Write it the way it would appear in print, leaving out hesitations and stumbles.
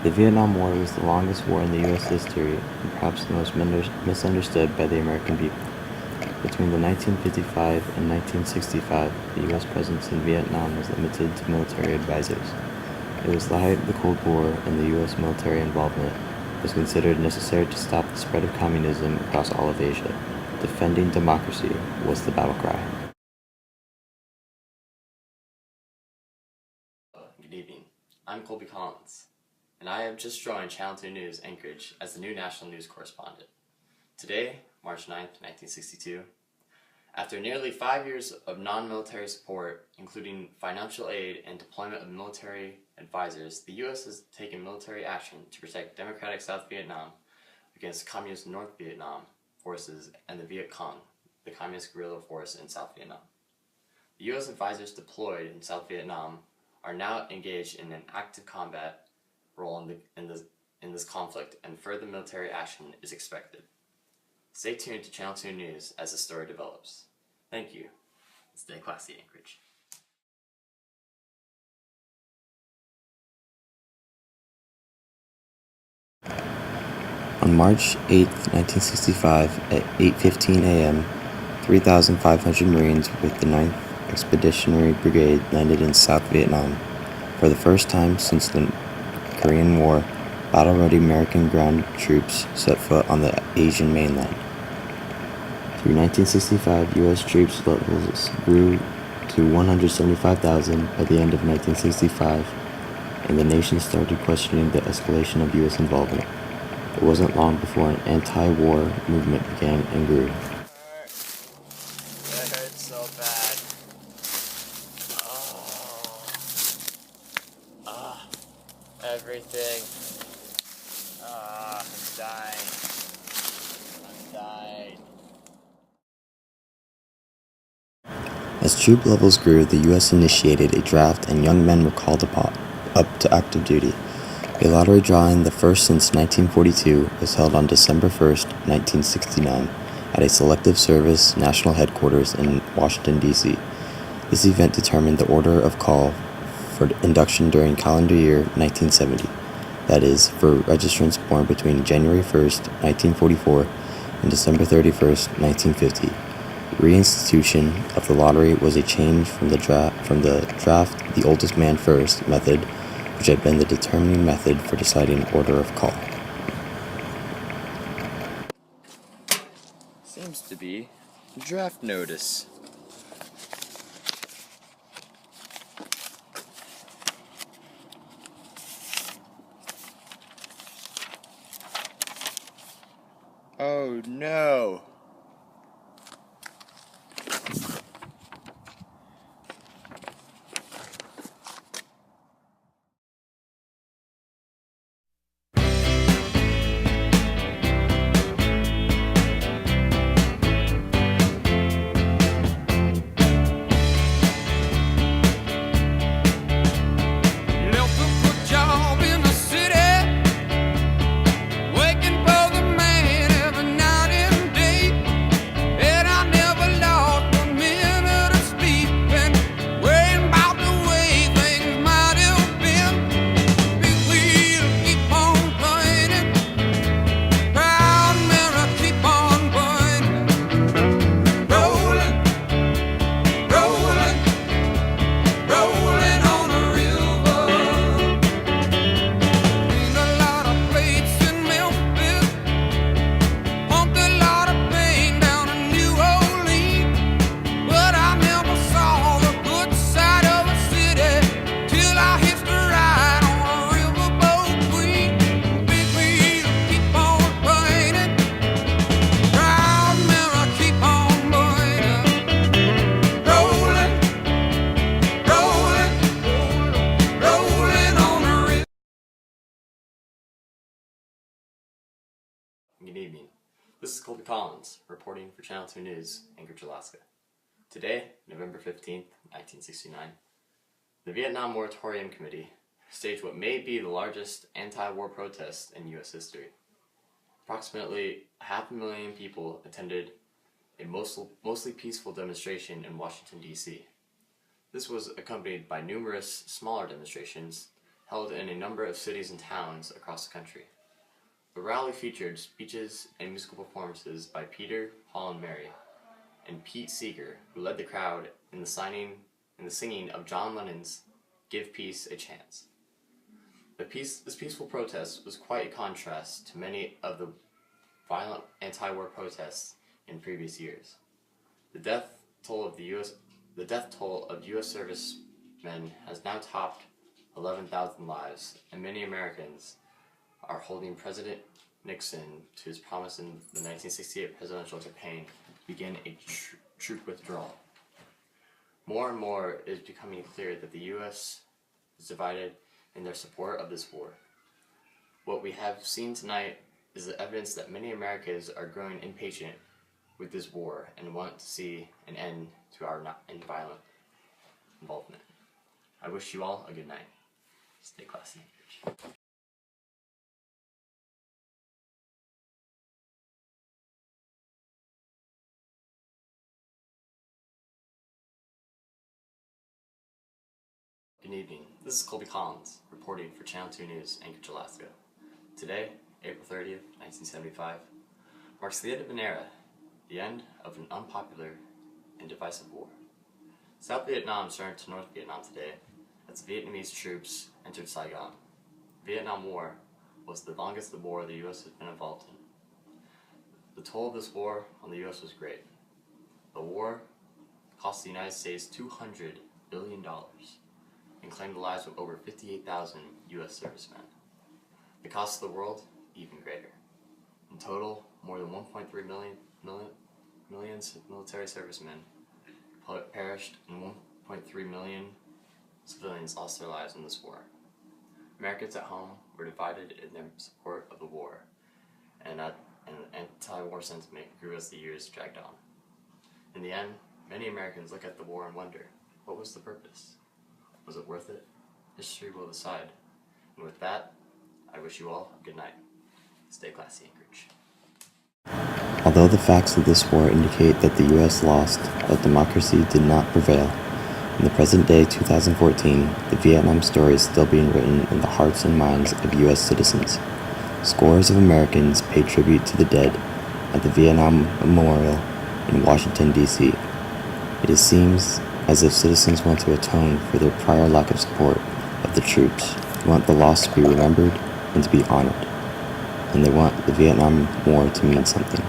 The Vietnam War was the longest war in the U.S. history and perhaps the most misunderstood by the American people. Between the 1955 and 1965, the U.S. presence in Vietnam was limited to military advisors. It was the height of the Cold War, and the U.S. military involvement was considered necessary to stop the spread of communism across all of Asia. Defending democracy was the battle cry. Good evening. I'm Colby and I have just joined Channel 2 News Anchorage as the new national news correspondent. Today, March 9th, 1962, after nearly 5 years of non-military support, including financial aid and deployment of military advisors, the U.S. has taken military action to protect democratic South Vietnam against communist North Vietnam forces and the Viet Cong, the communist guerrilla force in South Vietnam. The U.S. advisors deployed in South Vietnam are now engaged in an active combat role in this conflict, and further military action is expected. Stay tuned to Channel 2 News as the story develops. Thank you. Stay classy, Anchorage. On March 8, 1965, at 8:15 a.m., 3,500 Marines with the 9th Expeditionary Brigade landed in South Vietnam. For the first time since the Korean War, battle-ready American ground troops set foot on the Asian mainland. Through 1965, U.S. troops levels grew to 175,000 by the end of 1965, and the nation started questioning the escalation of U.S. involvement. It wasn't long before an anti-war movement began and grew. That hurts so bad. Everything. I'm dying. As troop levels grew, the U.S. initiated a draft and young men were called up to active duty. A lottery drawing, the first since 1942, was held on December 1st, 1969, at a Selective Service National Headquarters in Washington, D.C. This event determined the order of call for induction during calendar year 1970, that is, for registrants born between January 1st, 1944 and December 31st, 1950. Reinstitution of the lottery was a change from the draft the oldest man first method, which had been the determining method for deciding order of call. Seems to be draft notice. Oh no! Good evening. This is Colby reporting for Channel 2 News, Anchorage, Alaska. Today, November 15th, 1969, the Vietnam Moratorium Committee staged what may be the largest anti-war protest in U.S. history. Approximately 500,000 people attended a mostly peaceful demonstration in Washington, D.C. This was accompanied by numerous smaller demonstrations held in a number of cities and towns across the country. The rally featured speeches and musical performances by Peter, Paul, and Mary, and Pete Seeger, who led the crowd in the singing of John Lennon's "Give Peace a Chance." This peaceful protest was quite a contrast to many of the violent anti-war protests in previous years. The death toll of U.S. servicemen has now topped 11,000 lives, and many Americans are holding President Nixon to his promise in the 1968 presidential campaign to begin a troop withdrawal. More and more it is becoming clear that the U.S. is divided in their support of this war. What we have seen tonight is the evidence that many Americans are growing impatient with this war and want to see an end to our violent involvement. I wish you all a good night. Stay classy. Good evening. This is Colby Collins, reporting for Channel 2 News, Anchorage, Alaska. Today, April 30th, 1975, marks the end of an era, the end of an unpopular and divisive war. South Vietnam turned to North Vietnam today as Vietnamese troops entered Saigon. The Vietnam War was the longest war the U.S. has been involved in. The toll of this war on the U.S. was great. The war cost the United States $200 billion and claimed the lives of over 58,000 U.S. servicemen. The cost to the world, even greater. In total, more than 1.3 million military servicemen perished and 1.3 million civilians lost their lives in this war. Americans at home were divided in their support of the war, and anti-war sentiment grew as the years dragged on. In the end, many Americans look at the war and wonder, what was the purpose? Was it worth it? History will decide. And with that, I wish you all a good night. Stay classy, Anchorage. Although the facts of this war indicate that the U.S. lost, but democracy did not prevail, in the present day 2014, the Vietnam story is still being written in the hearts and minds of U.S. citizens. Scores of Americans pay tribute to the dead at the Vietnam Memorial in Washington, D.C. It seems as if citizens want to atone for their prior lack of support of the troops. They want the loss to be remembered and to be honored. And they want the Vietnam War to mean something.